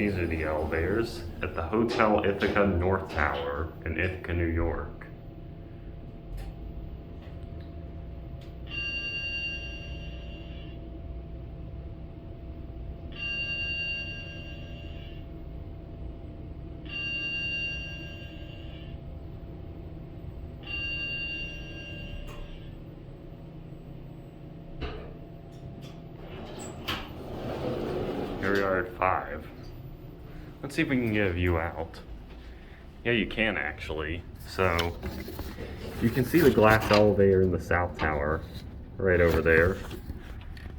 These are the elevators at the Hotel Ithaca North Tower in Ithaca, New York. Here we are at 5. Let's see if we can get a view out. Yeah, you can actually. So, you can see the glass elevator in the South Tower, right over there.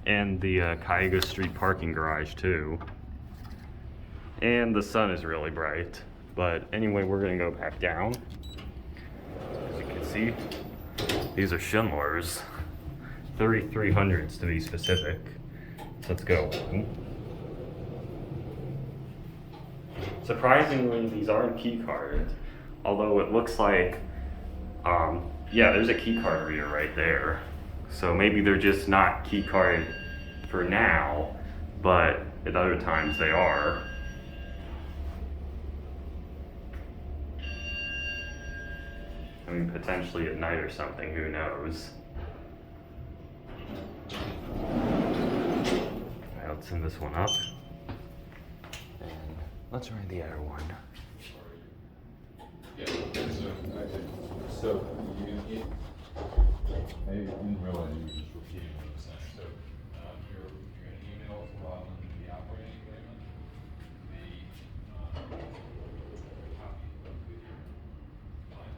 And the Cayuga Street parking garage too. And the sun is really bright. But anyway, we're gonna go back down. As you can see, these are Schindler's. 3300s to be specific. So let's go. Surprisingly, these aren't key carded, although it looks like, yeah, there's a key card reader right there. So maybe they're just not key carded for now, but at other times they are. I mean, potentially at night or something, who knows? Alright, let's send this one up. Let's try the other one. Yeah, so you can eat. I didn't realize you were just repeating what I was saying. So you're going to email to Robin the operating agreement, the copy with your client.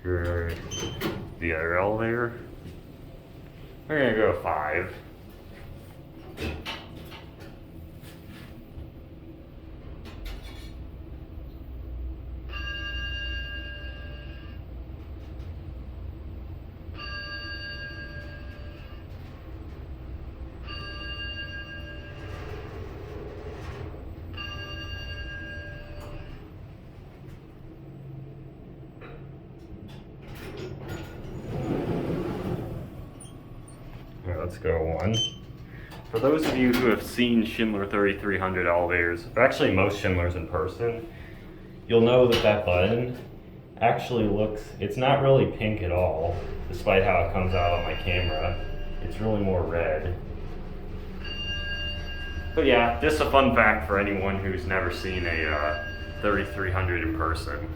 For the other elevator, we're gonna go 5. Let's go 1. For those of you who have seen Schindler 3300 elevators, or actually most Schindlers in person, you'll know that that button actually looks, it's not really pink at all, despite how it comes out on my camera. It's really more red. But yeah, just a fun fact for anyone who's never seen a 3300 in person.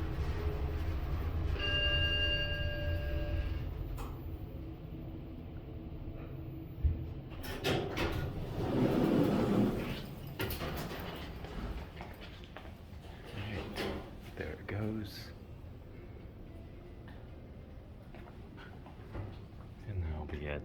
There it goes. And that'll be it.